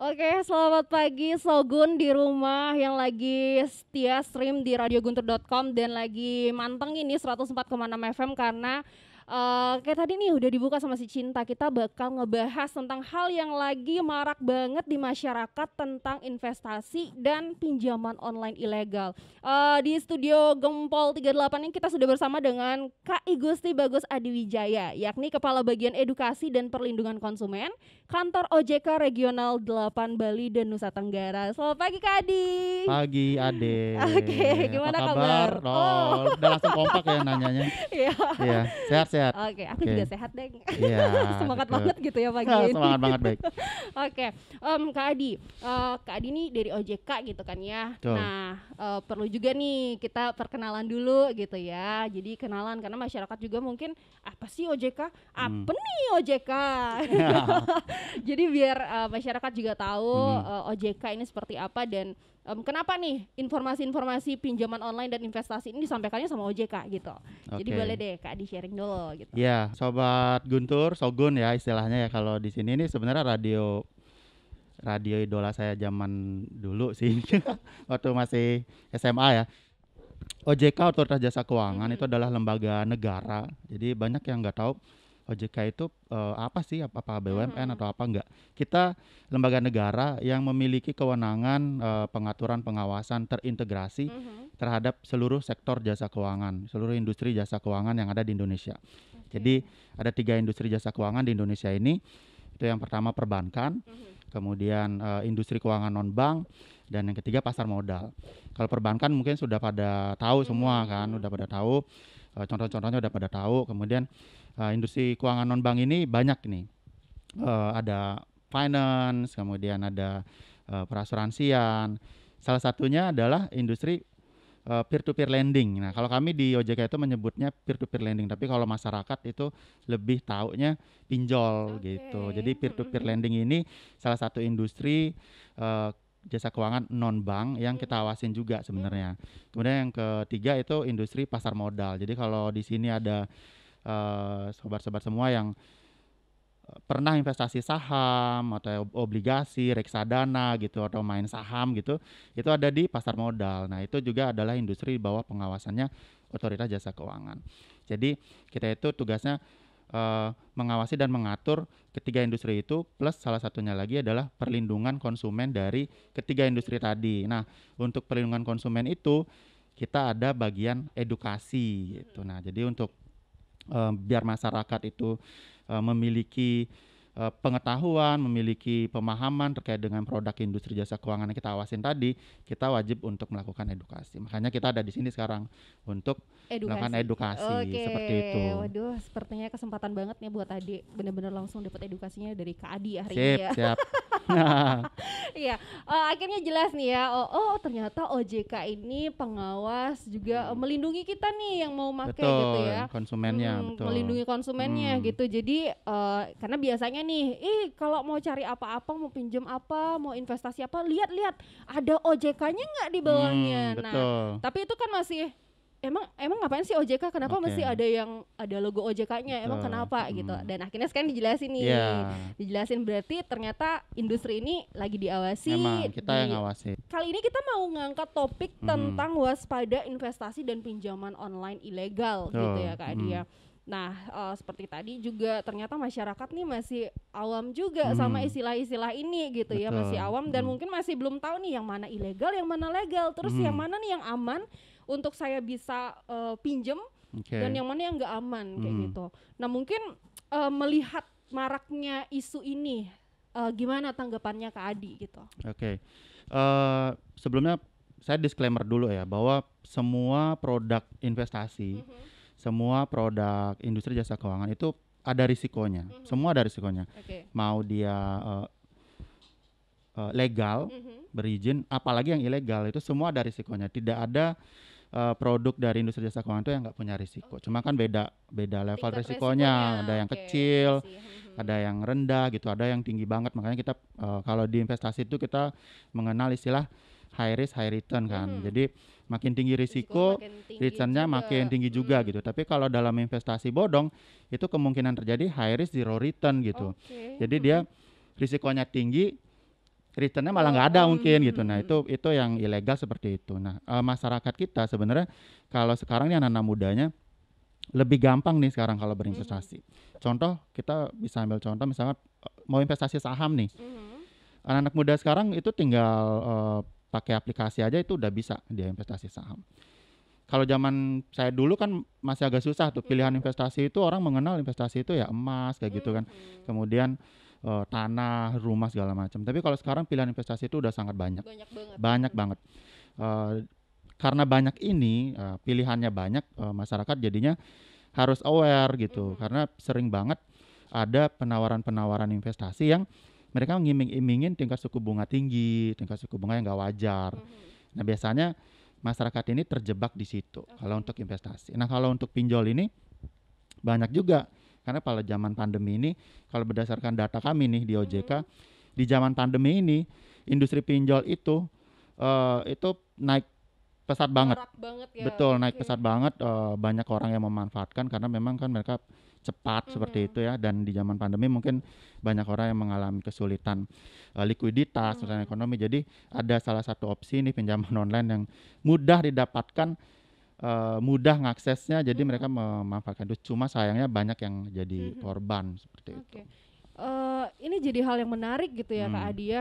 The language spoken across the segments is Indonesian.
Oke, selamat pagi Sogun di rumah yang lagi setia stream di radioguntur.com dan lagi manteng ini 104,6 FM karena kayak tadi nih udah dibuka sama si Cinta. Kita bakal ngebahas tentang hal yang lagi marak banget di masyarakat tentang investasi dan pinjaman online ilegal. Di studio Gempol 38 ini kita sudah bersama dengan Kak Igusti Bagus Adiwijaya, yakni Kepala Bagian Edukasi dan Perlindungan Konsumen Kantor OJK Regional 8 Bali dan Nusa Tenggara. Selamat pagi Kak Adi. Pagi Ade, Oke, apa gimana kabar? kabar? Oh, Oh, udah langsung kompak ya nanyanya. iya. Iya, sehat-sehat. Oke, aku Oke. juga sehat deng. Iya, Semangat deket. banget gitu ya pagi ini. Semangat banget baik. Oke, Kak Adi, Kak Adi nih dari OJK gitu kan ya. Betul. Nah, perlu juga nih kita perkenalan dulu gitu ya. Jadi kenalan karena masyarakat juga mungkin apa sih OJK? Hmm. Apa nih OJK? Jadi biar masyarakat juga tahu OJK ini seperti apa dan kenapa nih informasi-informasi pinjaman online dan investasi ini disampaikannya sama OJK gitu. Jadi Oke. boleh deh Kak di sharing dulu gitu. Iya, Sobat Guntur, Sogun ya istilahnya ya kalau di sini ini sebenarnya radio radio idola saya zaman dulu sih. Waktu masih SMA ya. OJK Otoritas Jasa Keuangan itu adalah lembaga negara. Jadi banyak yang nggak tahu OJK itu apa sih, apa BUMN atau apa enggak. Kita lembaga negara yang memiliki kewenangan pengaturan pengawasan terintegrasi terhadap seluruh sektor jasa keuangan, seluruh industri jasa keuangan yang ada di Indonesia. Jadi ada 3 industri jasa keuangan di Indonesia ini. Itu yang pertama perbankan, kemudian industri keuangan non bank, dan yang ketiga pasar modal. Kalau perbankan mungkin sudah pada tahu semua kan, udah pada tahu, contoh-contohnya udah pada tahu. Kemudian industri keuangan non bank ini banyak nih. Ada finance, kemudian ada perasuransian. Salah satunya adalah industri peer to peer lending. Nah, kalau kami di OJK itu menyebutnya peer to peer lending, tapi kalau masyarakat itu lebih taunya pinjol gitu. Jadi peer to peer lending ini salah satu industri jasa keuangan non bank yang kita awasin juga sebenarnya. Kemudian yang ketiga itu industri pasar modal. Jadi kalau di sini ada sobat-sobat semua yang pernah investasi saham atau obligasi, reksadana gitu atau main saham gitu, itu ada di pasar modal. Nah, itu juga adalah industri di bawah pengawasannya Otoritas Jasa Keuangan. Jadi kita itu tugasnya mengawasi dan mengatur ketiga industri itu, plus salah satunya lagi adalah perlindungan konsumen dari ketiga industri tadi. Nah, untuk perlindungan konsumen itu kita ada bagian edukasi gitu. Nah, jadi untuk biar masyarakat itu memiliki pengetahuan, memiliki pemahaman terkait dengan produk industri jasa keuangan yang kita awasin tadi, kita wajib untuk melakukan edukasi. Makanya kita ada di sini sekarang untuk melakukan edukasi seperti itu. Waduh, sepertinya kesempatan banget nih buat Adi. Bener-bener langsung dapat edukasinya dari Kak Adi hari Sip, ini ya. siap. Iya, akhirnya jelas nih ya. Ternyata OJK ini pengawas juga melindungi kita nih yang mau pakai gitu Betul, ya. konsumennya, betul. Melindungi konsumennya gitu. Jadi karena biasanya nih, kalau mau cari apa-apa, mau pinjam apa, mau investasi apa, lihat-lihat ada OJK-nya nggak di bawahnya. Nah, Betul. tapi itu kan masih emang ngapain sih OJK? Kenapa Oke. mesti ada logo OJK-nya? Emang Betul. kenapa gitu? Dan akhirnya sekarang dijelasin nih. Iya. Dijelasin berarti ternyata industri ini lagi diawasi. Memang kita yang ngawasi. Kali ini kita mau ngangkat topik tentang waspada investasi dan pinjaman online ilegal gitu ya Kak Adia. Nah, seperti tadi juga ternyata masyarakat nih masih awam juga sama istilah-istilah ini gitu ya, masih awam dan mungkin masih belum tahu nih yang mana ilegal, yang mana legal, terus yang mana nih yang aman untuk saya bisa pinjem dan yang mana yang nggak aman kayak gitu. Nah, mungkin melihat maraknya isu ini, gimana tanggapannya Kak Adi gitu? Oke. Sebelumnya saya disclaimer dulu ya bahwa semua produk investasi, semua produk industri jasa keuangan itu ada risikonya. Semua ada risikonya. Mau dia legal, berizin, apalagi yang ilegal itu semua ada risikonya. Tidak ada produk dari industri jasa keuangan itu yang nggak punya risiko. Cuma kan beda level risikonya. Ada yang kecil, ada yang rendah gitu, ada yang tinggi banget. Makanya kita kalau di investasi itu kita mengenal istilah high risk high return kan. Jadi makin tinggi risiko, returnnya makin tinggi juga gitu. Tapi kalau dalam investasi bodong itu kemungkinan terjadi high risk zero return gitu. Jadi dia risikonya tinggi returnnya malah nggak ada mungkin gitu. Nah Hmm. itu yang ilegal seperti itu. Nah masyarakat kita sebenarnya kalau sekarang nih anak-anak mudanya lebih gampang nih sekarang kalau Mhm. berinvestasi. Contoh kita bisa ambil contoh misalnya mau investasi saham nih. Mhm. Anak-anak muda sekarang itu tinggal pakai aplikasi aja itu udah bisa dia investasi saham. Kalau zaman saya dulu kan masih agak susah tuh pilihan Mhm. investasi itu orang mengenal investasi itu ya emas kayak gitu kan. Mhm. Kemudian tanah, rumah segala macam. Tapi kalau sekarang pilihan investasi itu udah sangat banyak. Banyak banget. Banyak Mhm. banget. Eh, karena banyak ini pilihannya banyak masyarakat jadinya harus aware gitu. Mhm. Karena sering banget ada penawaran-penawaran investasi yang mereka ngiming-imingin tingkat suku bunga tinggi, tingkat suku bunga yang nggak wajar. Mhm. Nah biasanya masyarakat ini terjebak di situ kalau Oke. untuk investasi. Nah kalau untuk pinjol ini banyak juga karena pada zaman pandemi ini kalau berdasarkan data kami nih di OJK Mhm. di zaman pandemi ini industri pinjol itu naik pesat banget. Marak banget ya. Betul, naik Oke. pesat banget. Banyak orang yang memanfaatkan karena memang kan mereka cepat seperti Mhm. itu ya. Dan di zaman pandemi mungkin banyak orang yang mengalami kesulitan likuiditas, kesulitan Mhm. ekonomi. Jadi ada salah satu opsi nih pinjaman online yang mudah didapatkan, mudah ngaksesnya. Jadi mereka Mhm. memanfaatkan itu. Cuma sayangnya banyak yang jadi Mhm. korban seperti itu. Oke. Ini jadi hal yang menarik gitu ya Kak Hmm, Adia.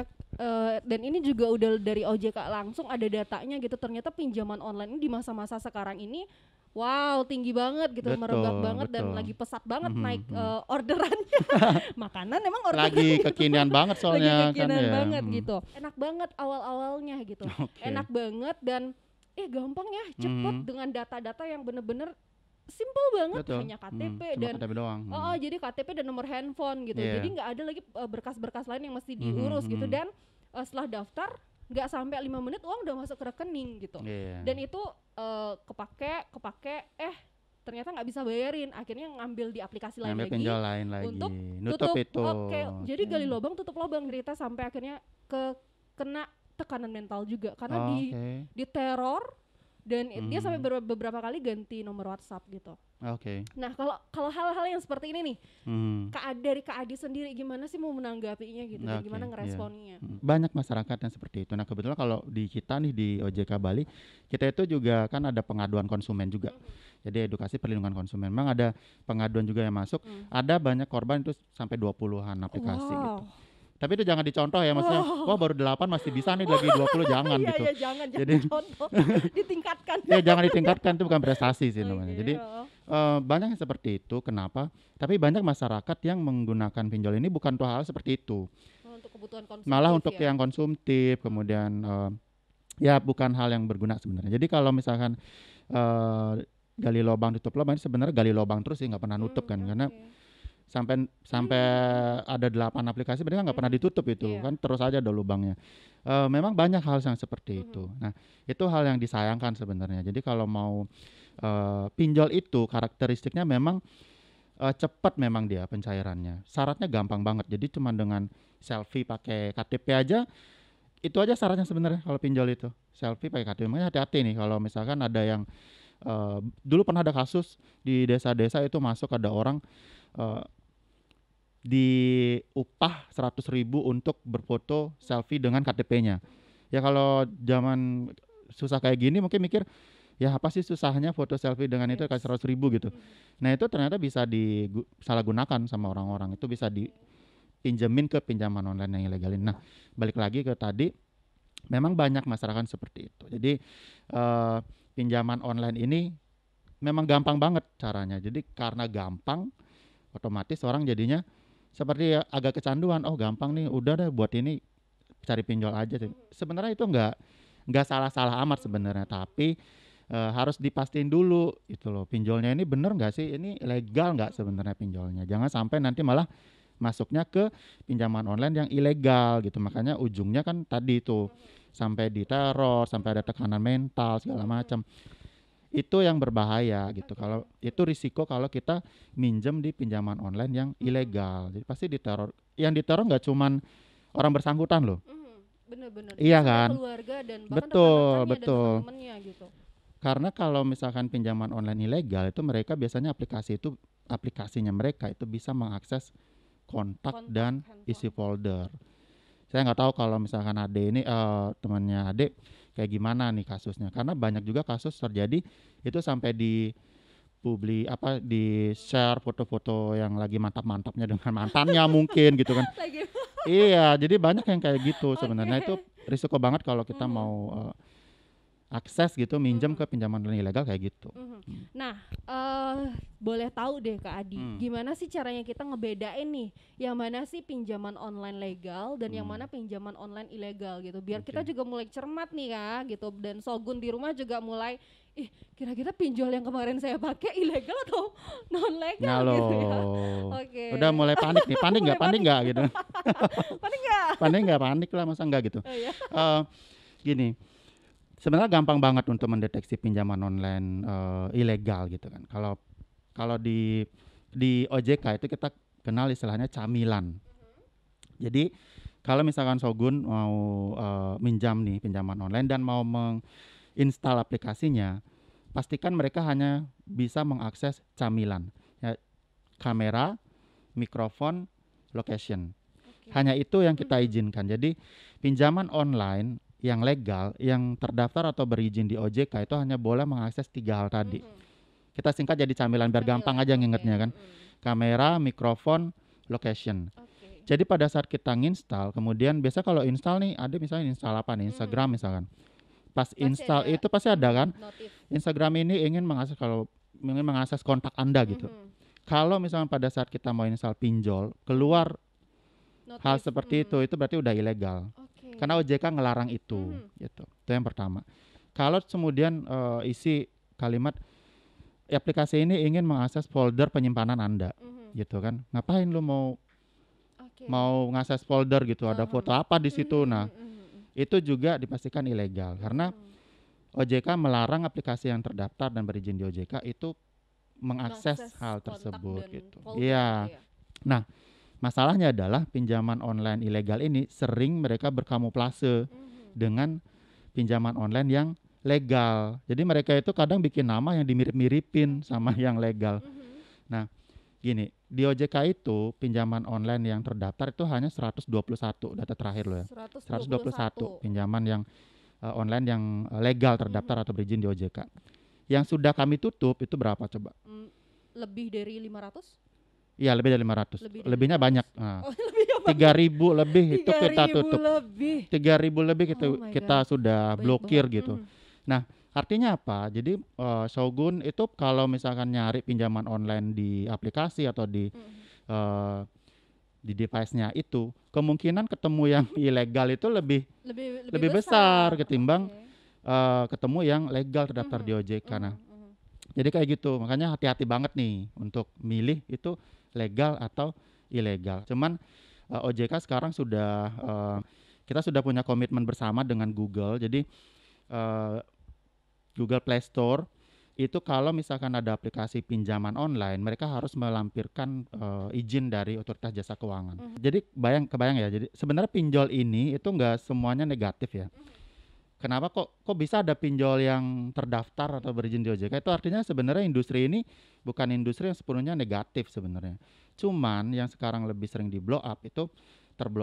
Dan ini juga udah dari OJK langsung ada datanya gitu. Ternyata pinjaman online ini di masa-masa sekarang ini, wow tinggi banget gitu, merebak betul, banget dan betul. lagi pesat banget Mhm, naik mhm. orderannya. Makanan emang orderan Lagi gitu. kekinian banget Lagi soalnya kan kekinian ya. banget Mhm. gitu. Enak banget awal-awalnya gitu. Oke. Enak banget dan gampang ya, cepet Mhm. dengan data-data yang bener-bener simple banget, Betul, hanya KTP cuma dan KTP doang, oh, jadi KTP dan nomor handphone gitu. Jadi iya, nggak ada lagi berkas-berkas lain yang mesti mhm, diurus gitu mhm, dan setelah daftar nggak sampai 5 menit uang udah masuk ke rekening gitu. iya, Dan itu kepake kepake ternyata nggak bisa bayarin. Akhirnya ngambil di aplikasi lain ngambil lagi pinjol lain lagi, untuk nutup tutup. itu, Oke, jadi oke, gali lubang tutup lubang cerita sampai akhirnya kena tekanan mental juga karena oke, diteror dan dia sampai mhm, beberapa kali ganti nomor WhatsApp gitu. oke, Nah, kalau kalau hal-hal yang seperti ini nih, mhm, Dari Kak Adi sendiri gimana sih mau menanggapinya gitu dan oke, gimana iya, ngeresponnya? banyak masyarakat yang seperti itu. Nah, kebetulan kalau di kita nih di OJK Bali, kita itu juga kan ada pengaduan konsumen juga. Mhm. Jadi edukasi perlindungan konsumen. Memang ada pengaduan juga yang masuk, Mhm. ada banyak korban itu sampai 20-an aplikasi gitu. Wow. Tapi itu jangan dicontoh ya, maksudnya, wah Wow. baru 8 masih bisa nih lagi 20 jangan Iya gitu. iya jangan Jadi contoh, ditingkatkan. ya jangan ditingkatkan itu bukan prestasi sih namanya. Oke, Jadi heeh. banyak yang seperti itu. Kenapa? Tapi banyak masyarakat yang menggunakan pinjol ini bukan untuk hal seperti itu. Oh, untuk kebutuhan Malah konsumtif untuk ya. yang konsumtif, Mhm. kemudian ya bukan hal yang berguna sebenarnya. Jadi kalau misalkan eh, gali lubang tutup lubang ini sebenarnya gali lubang terus sih nggak pernah nutup kan karena Oke. sampai sampai ada 8 aplikasi mereka nggak pernah Mhm. ditutup itu Iya. kan terus aja ada lubangnya. Memang banyak hal yang seperti Mhm. itu. Nah itu hal yang disayangkan sebenarnya. Jadi kalau mau pinjol itu karakteristiknya memang cepat memang dia pencairannya. Syaratnya gampang banget. Jadi cuma dengan selfie pakai KTP aja itu aja syaratnya sebenarnya kalau pinjol itu. Selfie pakai KTP. Makanya hati-hati nih kalau misalkan ada yang dulu pernah ada kasus di desa-desa itu masuk ada orang eh, diupah 100.000 untuk berfoto selfie dengan KTP-nya. Ya kalau zaman susah kayak gini mungkin mikir ya apa sih susahnya foto selfie dengan itu kayak Yes. 100.000 gitu. Mhm. Nah itu ternyata bisa disalahgunakan sama orang-orang. Itu bisa Oke. dipinjemin ke pinjaman online yang ilegalin. Nah balik lagi ke tadi, memang banyak masyarakat seperti itu. Jadi eh, pinjaman online ini memang gampang banget caranya. Jadi karena gampang, otomatis orang jadinya seperti ya agak kecanduan. Oh gampang nih, udah deh buat ini cari pinjol aja. Sebenarnya itu nggak salah-salah amat sebenarnya, tapi harus dipastiin dulu itu loh pinjolnya ini bener nggak sih, ini legal nggak sebenarnya pinjolnya. Jangan sampai nanti malah masuknya ke pinjaman online yang ilegal gitu. Makanya ujungnya kan tadi itu sampai diteror, sampai ada tekanan mental segala Mhm. macam. Itu yang berbahaya gitu. Oke. Kalau itu risiko kalau kita minjem di pinjaman online yang Mhm. ilegal. Jadi pasti diteror. Yang diteror nggak cuman orang bersangkutan loh. Mhm. Bener-bener Iya bisa sampai kan? keluarga dan bahkan Betul, rekan-rekannya dan betul. teman-temannya gitu. Karena kalau misalkan pinjaman online ilegal itu mereka biasanya aplikasinya mereka itu bisa mengakses kontak Kontak dan isi handphone. folder. Saya nggak tahu kalau misalkan Ade ini temannya Ade kayak gimana nih kasusnya. Karena banyak juga kasus terjadi itu sampai di share foto-foto yang lagi mantap-mantapnya dengan mantannya mungkin gitu kan. Lagi. Iya, jadi banyak yang kayak gitu sebenarnya. Itu Oke. risiko banget kalau kita Mhm. mau akses gitu minjem Mhm. ke pinjaman online ilegal kayak gitu. Mhm. Nah, boleh tahu deh Kak Adi, Hmm. gimana sih caranya kita ngebedain nih, yang mana sih pinjaman online legal dan yang mana pinjaman online ilegal gitu, biar kita Oke. juga mulai cermat nih Kak gitu, dan Shogun di rumah juga mulai, ih kira-kira pinjol yang kemarin saya pakai ilegal atau non Nggak legal gitu ya. loh. Udah Oke. mulai panik nih, panik nggak? Mulai Panik panik. nggak gitu? Panik nggak? Panik nggak? Panik lah, masa nggak gitu? Oh ya. Eh, Gini, sebenarnya gampang banget untuk mendeteksi pinjaman online ilegal gitu kan. Kalau kalau di OJK itu kita kenal istilahnya camilan. Jadi kalau misalkan Shogun mau minjam nih pinjaman online dan mau menginstal aplikasinya, pastikan mereka hanya bisa mengakses camilan, ya, kamera, mikrofon, location. Oke. Hanya itu yang kita Mhm. izinkan. Jadi pinjaman online yang legal, yang terdaftar atau berizin di OJK itu hanya boleh mengakses 3 hal tadi. Mhm. Kita singkat jadi camilan biar gampang Camilan, aja oke. ngingetnya kan. Kamera, mikrofon, location. Oke. Jadi pada saat kita nginstal, kemudian biasa kalau install nih, ada misalnya install apa nih, Instagram misalkan. Pas Pasti install ada itu pasti ada kan, notif. Instagram ini ingin mengakses kontak Anda gitu. Mhm. Kalau misalnya pada saat kita mau install pinjol, keluar hal Notif. seperti itu berarti udah ilegal. Oke. Karena OJK ngelarang itu, gitu. Itu yang pertama. Kalau kemudian isi kalimat aplikasi ini ingin mengakses folder penyimpanan Anda, gitu kan? Ngapain lu mau Oke. mau ngakses folder gitu? Ada foto apa di situ? Nah, Mhm. itu juga dipastikan ilegal karena OJK melarang aplikasi yang terdaftar dan berizin di OJK itu mengakses hal kontak tersebut dan gitu. folder Iya. gitu ya. Nah, masalahnya adalah pinjaman online ilegal ini sering mereka berkamuflase dengan pinjaman online yang legal. Jadi mereka itu kadang bikin nama yang dimirip-miripin sama yang legal. Nah, gini, di OJK itu pinjaman online yang terdaftar itu hanya 121 data terakhir loh ya. 121 pinjaman yang online yang legal terdaftar atau berizin di OJK. Yang sudah kami tutup itu berapa coba? Lebih dari 500? Iya, lebih dari 500. Lebih dari Lebihnya 500. banyak. Nah, Oh, lebihnya banyak. 3.000 lebih itu kita 3.000 tutup. lebih. 3.000 lebih Oh my kita God. sudah Banyak blokir banget. gitu. Nah, artinya apa? Jadi Shogun itu kalau misalkan nyari pinjaman online di aplikasi atau di device-nya itu, kemungkinan ketemu yang ilegal itu lebih Lebih besar ketimbang Oke. ketemu yang legal terdaftar di OJK. Nah, jadi kayak gitu. Makanya hati-hati banget nih untuk milih itu legal atau ilegal. Cuman OJK sekarang kita sudah punya komitmen bersama dengan Google. Jadi Google Play Store itu kalau misalkan ada aplikasi pinjaman online, mereka harus melampirkan izin dari Otoritas Jasa Keuangan. Jadi kebayang ya. Jadi sebenarnya pinjol ini itu enggak semuanya negatif ya. Kenapa kok bisa ada pinjol yang terdaftar atau berizin di OJK? Itu artinya sebenarnya industri ini bukan industri yang sepenuhnya negatif sebenarnya. Cuman yang sekarang lebih sering terblow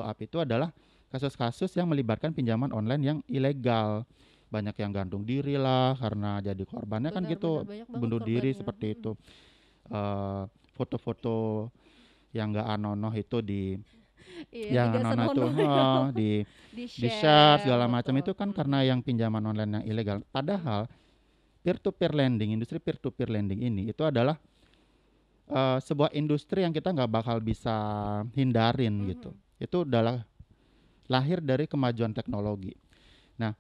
up itu adalah kasus-kasus yang melibatkan pinjaman online yang ilegal. Banyak yang gantung diri lah karena jadi korbannya kan gitu, Banyak banget bunuh diri korbannya. seperti itu. Foto-foto yang enggak anonoh itu Iya, yang anonoh itu di di share segala macam betul. itu kan karena yang pinjaman online yang ilegal. Padahal industri peer to peer lending ini itu adalah sebuah industri yang kita nggak bakal bisa hindarin gitu. Itu adalah lahir dari kemajuan teknologi. Nah,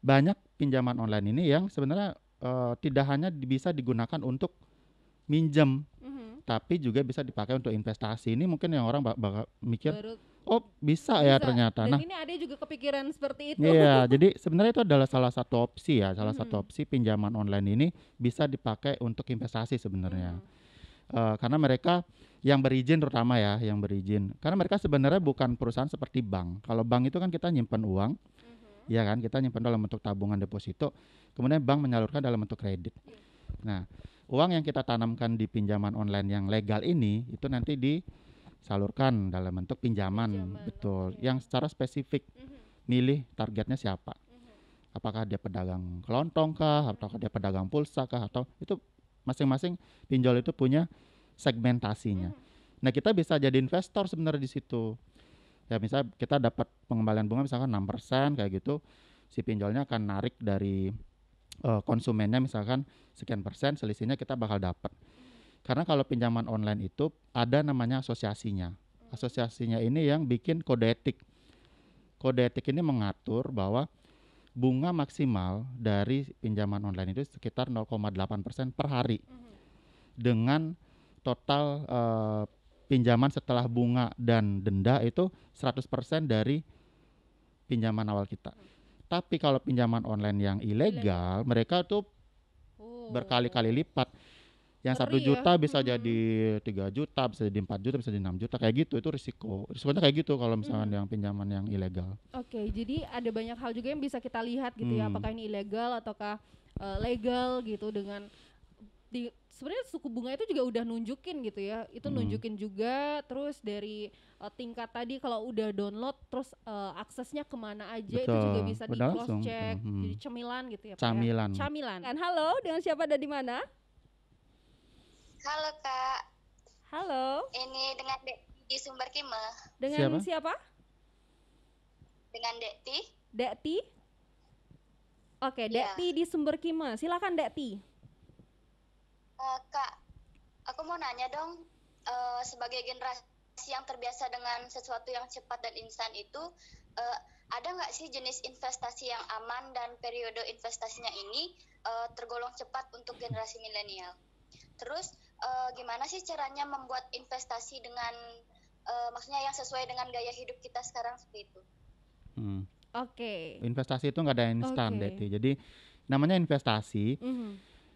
banyak pinjaman online ini yang sebenarnya tidak hanya bisa digunakan untuk minjem, tapi juga bisa dipakai untuk investasi. Ini mungkin yang orang bakal mikir, oh bisa ya ternyata. Dan Nah, ini ada juga kepikiran seperti itu. iya, jadi sebenarnya itu adalah salah satu opsi pinjaman online ini bisa dipakai untuk investasi sebenarnya. Karena mereka yang berizin terutama ya, karena mereka sebenarnya bukan perusahaan seperti bank. Kalau bank itu kan kita nyimpan uang, ya kan, kita nyimpan dalam bentuk tabungan deposito, kemudian bank menyalurkan dalam bentuk kredit. Nah, uang yang kita tanamkan di pinjaman online yang legal ini itu nanti salurkan dalam bentuk pinjaman, betul. Oke. Yang secara spesifik milih targetnya siapa. Apakah dia pedagang kelontong kah, ataukah dia pedagang pulsa kah, atau itu masing-masing pinjol itu punya segmentasinya. Nah, kita bisa jadi investor sebenarnya di situ. Ya, misal kita dapat pengembalian bunga misalkan 6% kayak gitu, si pinjolnya akan narik dari konsumennya misalkan sekian persen, selisihnya kita bakal dapat. Karena kalau pinjaman online itu ada namanya asosiasinya. Asosiasinya ini yang bikin kode etik. Kode etik ini mengatur bahwa bunga maksimal dari pinjaman online itu sekitar 0,8% per hari. Dengan total pinjaman setelah bunga dan denda itu 100% dari pinjaman awal kita. Tapi kalau pinjaman online yang ilegal, mereka tuh berkali-kali lipat. Yang 1 Ngeri ya. juta bisa jadi 3 juta, bisa jadi 4 juta, bisa jadi 6 juta, kayak gitu. Itu risikonya kayak gitu kalau misalkan yang pinjaman yang ilegal. Oke, jadi ada banyak hal juga yang bisa kita lihat gitu ya, apakah ini ilegal ataukah legal gitu. Dengan sebenarnya suku bunga itu juga udah nunjukin gitu ya, itu nunjukin juga. Terus dari tingkat tadi kalau udah download terus aksesnya kemana aja itu juga Betul, bisa di udah cross langsung check. tuh. Jadi cemilan gitu ya Pak Camilan. ya? Camilan. Dan halo, dengan siapa dan di mana? Halo Kak, Halo, ini dengan Dekti di Sumber Kime. dengan siapa? Dengan Dekti. Dekti. Oke, Iya. Dekti di Sumber Kime. Silakan Dekti. Kak, aku mau nanya dong, sebagai generasi yang terbiasa dengan sesuatu yang cepat dan instan itu, ada nggak sih jenis investasi yang aman dan periode investasinya ini tergolong cepat untuk generasi milenial? Terus gimana sih caranya membuat investasi dengan maksudnya yang sesuai dengan gaya hidup kita sekarang seperti itu? Oke. Investasi itu nggak ada instan, Oke. Deti. Jadi namanya investasi.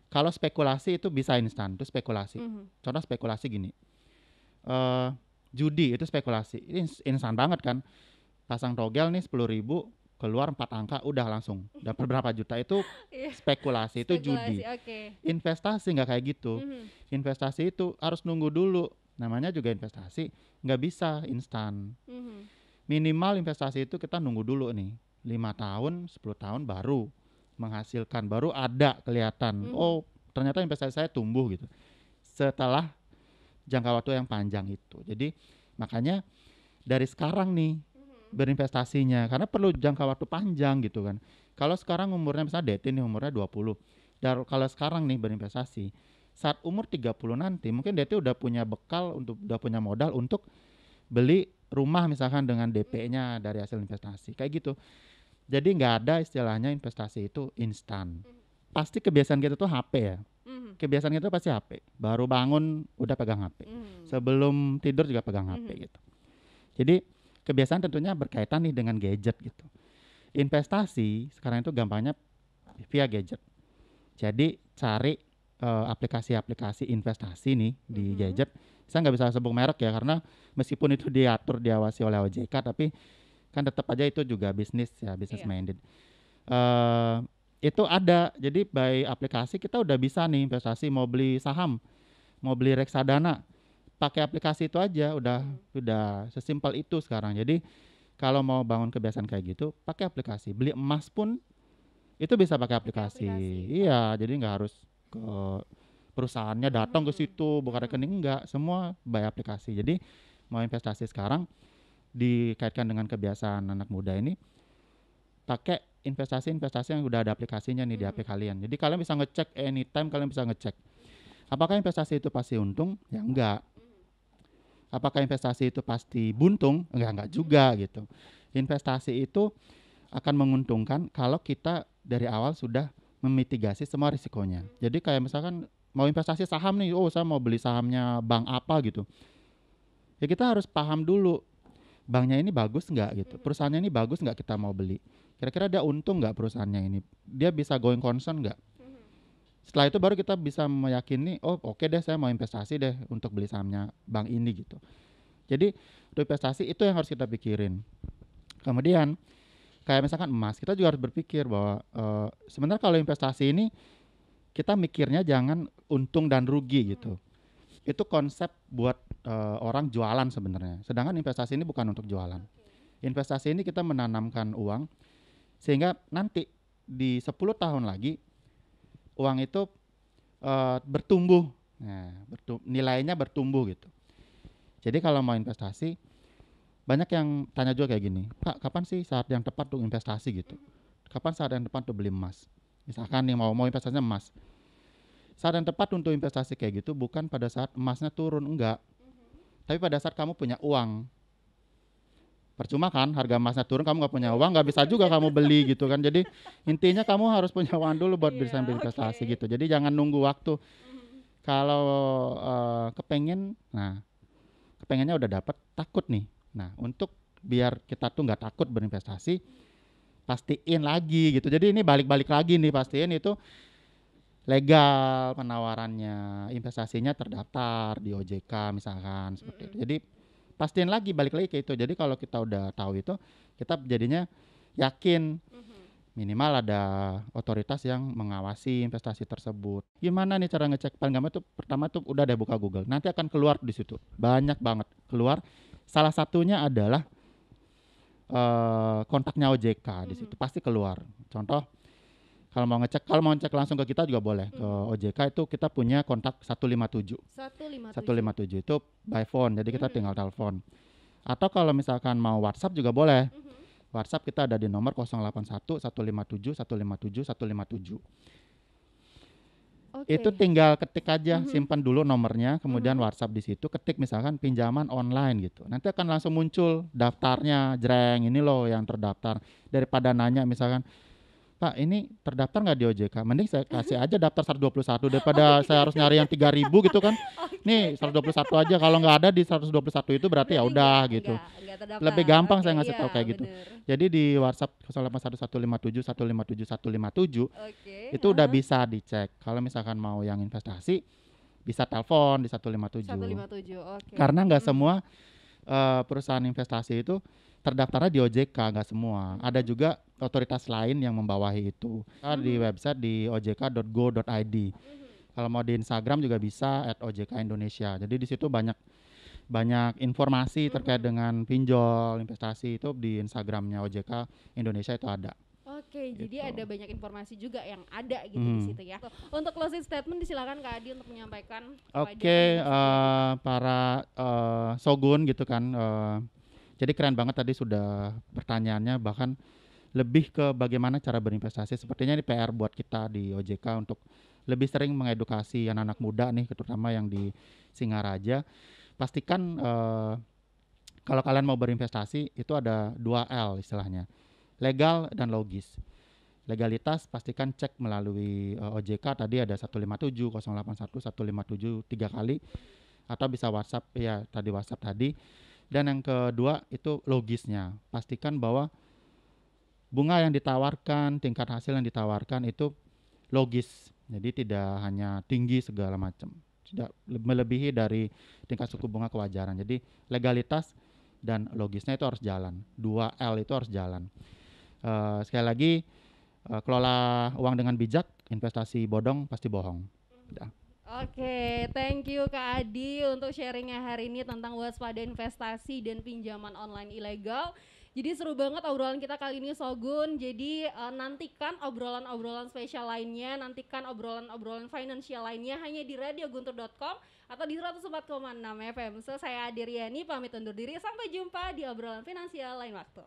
Kalau spekulasi itu bisa instan, itu spekulasi. Contoh spekulasi gini, judi itu spekulasi, ini instan banget kan. Pasang togel nih 10.000, keluar 4 angka, udah langsung dapat berapa juta, itu spekulasi, itu judi. Oke. Investasi nggak kayak gitu. Investasi itu harus nunggu dulu. Namanya juga investasi, nggak bisa instan. Minimal investasi itu kita nunggu dulu nih, 5 tahun, 10 tahun baru menghasilkan, baru ada kelihatan. Oh, ternyata investasi saya tumbuh gitu. Setelah jangka waktu yang panjang itu. Jadi makanya dari sekarang nih berinvestasinya, karena perlu jangka waktu panjang gitu kan. Kalau sekarang umurnya misalnya Deti nih umurnya 20. Dan kalau sekarang nih berinvestasi, saat umur 30 nanti mungkin Deti udah punya bekal, udah punya modal untuk beli rumah misalkan dengan DP-nya dari hasil investasi. Kayak gitu. Jadi nggak ada istilahnya investasi itu instan. Pasti kebiasaan kita tuh HP ya. Kebiasaan kita pasti HP. Baru bangun udah pegang HP. Sebelum tidur juga pegang HP gitu. Jadi kebiasaan tentunya berkaitan nih dengan gadget gitu. Investasi sekarang itu gampangnya via gadget. Jadi cari aplikasi-aplikasi investasi nih di gadget. Saya nggak bisa sebut merek ya, karena meskipun itu diatur, diawasi oleh OJK, tapi kan tetap aja itu juga bisnis ya, business minded. Itu ada, jadi by aplikasi kita udah bisa nih investasi, mau beli saham, mau beli reksadana, pakai aplikasi itu aja, udah sesimpel itu sekarang. Jadi kalau mau bangun kebiasaan kayak gitu, pakai aplikasi. Beli emas pun itu bisa pakai aplikasi. Iya, jadi nggak harus ke perusahaannya datang ke situ buka rekening, enggak, semua by aplikasi. Jadi mau investasi sekarang dikaitkan dengan kebiasaan anak muda ini, pakai investasi yang udah ada aplikasinya nih di HP kalian. Jadi kalian bisa ngecek anytime, kalian bisa ngecek apakah investasi itu pasti untung, ya enggak. Apakah investasi itu pasti buntung, enggak juga gitu. Investasi itu akan menguntungkan kalau kita dari awal sudah memitigasi semua risikonya. Jadi kayak misalkan mau investasi saham nih, oh saya mau beli sahamnya bank apa gitu, ya kita harus paham dulu banknya ini bagus nggak gitu, perusahaannya ini bagus nggak kita mau beli, kira-kira dia untung nggak perusahaannya ini, dia bisa going concern nggak. Setelah itu baru kita bisa meyakini, oh oke deh saya mau investasi deh untuk beli sahamnya bank ini gitu. Jadi untuk investasi itu yang harus kita pikirin. Kemudian kayak misalkan emas, kita juga harus berpikir bahwa sebenarnya kalau investasi ini kita mikirnya jangan untung dan rugi gitu. Itu konsep buat orang jualan sebenarnya. Sedangkan investasi ini bukan untuk jualan. Investasi ini kita menanamkan uang sehingga nanti di 10 tahun lagi uang itu bertumbuh. Nah, nilainya bertumbuh gitu. Jadi kalau mau investasi, banyak yang tanya juga kayak gini, Pak, kapan sih saat yang tepat untuk investasi gitu? Kapan saat yang tepat untuk beli emas? Misalkan nih mau investasinya emas. Saat yang tepat untuk investasi kayak gitu bukan pada saat emasnya turun, enggak. Tapi pada saat kamu punya uang. Percuma kan harga emasnya turun, kamu nggak punya uang, nggak bisa juga kamu beli gitu kan. Jadi intinya kamu harus punya uang dulu buat bisa investasi gitu. Jadi jangan nunggu waktu. Kalau kepengennya udah dapat, takut nih. Nah, untuk biar kita tuh nggak takut berinvestasi, pastiin lagi gitu. Jadi ini balik-balik lagi nih, pastiin itu legal penawarannya, investasinya terdaftar di OJK misalkan seperti itu. Jadi pastiin lagi, balik lagi ke itu. Jadi kalau kita udah tahu itu, kita jadinya yakin minimal ada otoritas yang mengawasi investasi tersebut. Gimana nih cara ngecek? Paling gampang tuh pertama tuh udah deh buka Google. Nanti akan keluar di situ. Banyak banget keluar. Salah satunya adalah kontaknya OJK di situ. Pasti keluar. Contoh kalau mau ngecek langsung ke kita juga boleh. Ke OJK itu kita punya kontak 157. 157 itu by phone. Jadi kita tinggal telepon. Atau kalau misalkan mau WhatsApp juga boleh. WhatsApp kita ada di nomor 081 157 157 157. Itu tinggal ketik aja, simpan dulu nomornya, kemudian WhatsApp di situ, ketik misalkan pinjaman online gitu. Nanti akan langsung muncul daftarnya, jreng, ini loh yang terdaftar. Daripada nanya misalkan, Pak ini terdaftar nggak di OJK? Mending saya kasih aja daftar 121 daripada saya harus nyari yang 3.000 gitu kan. Nih 121 aja, kalau nggak ada di 121 itu berarti ya udah gitu. Enggak Lebih gampang saya ngasih tahu kayak gitu. Jadi di WhatsApp 081157 157 157 itu udah bisa dicek. Kalau misalkan mau yang investasi bisa telepon di 157. Karena nggak semua perusahaan investasi itu terdaftarnya di OJK, nggak semua. Ada juga otoritas lain yang membawahi itu. Di website di ojk.go.id. Kalau mau di Instagram juga bisa @ojk Indonesia. Jadi di situ banyak informasi terkait dengan pinjol, investasi itu di Instagramnya OJK Indonesia itu ada. Gitu. Jadi ada banyak informasi juga yang ada gitu di situ ya. Untuk closing statement disilakan Kak Adi untuk menyampaikan. Para Shogun gitu kan. Jadi keren banget tadi sudah pertanyaannya, bahkan lebih ke bagaimana cara berinvestasi. Sepertinya ini PR buat kita di OJK untuk lebih sering mengedukasi anak-anak muda nih, terutama yang di Singaraja. Pastikan kalau kalian mau berinvestasi itu ada 2L istilahnya, legal dan logis. Legalitas pastikan cek melalui OJK, tadi ada 157, 081, 157 3 kali, atau bisa WhatsApp ya WhatsApp tadi. Dan yang kedua itu logisnya, pastikan bahwa bunga yang ditawarkan, tingkat hasil yang ditawarkan itu logis. Jadi tidak hanya tinggi segala macam, tidak melebihi dari tingkat suku bunga kewajaran. Jadi legalitas dan logisnya itu harus jalan. 2L itu harus jalan. Sekali lagi, kelola uang dengan bijak, investasi bodong pasti bohong. Udah. Thank you Kak Adi untuk sharingnya hari ini tentang waspada investasi dan pinjaman online ilegal. Jadi seru banget obrolan kita kali ini Shogun. Jadi nantikan obrolan-obrolan spesial lainnya, nantikan obrolan-obrolan financial lainnya hanya di radioguntur.com atau di 104,6 FM. So saya Adi Riani pamit undur diri, sampai jumpa di obrolan finansial lain waktu.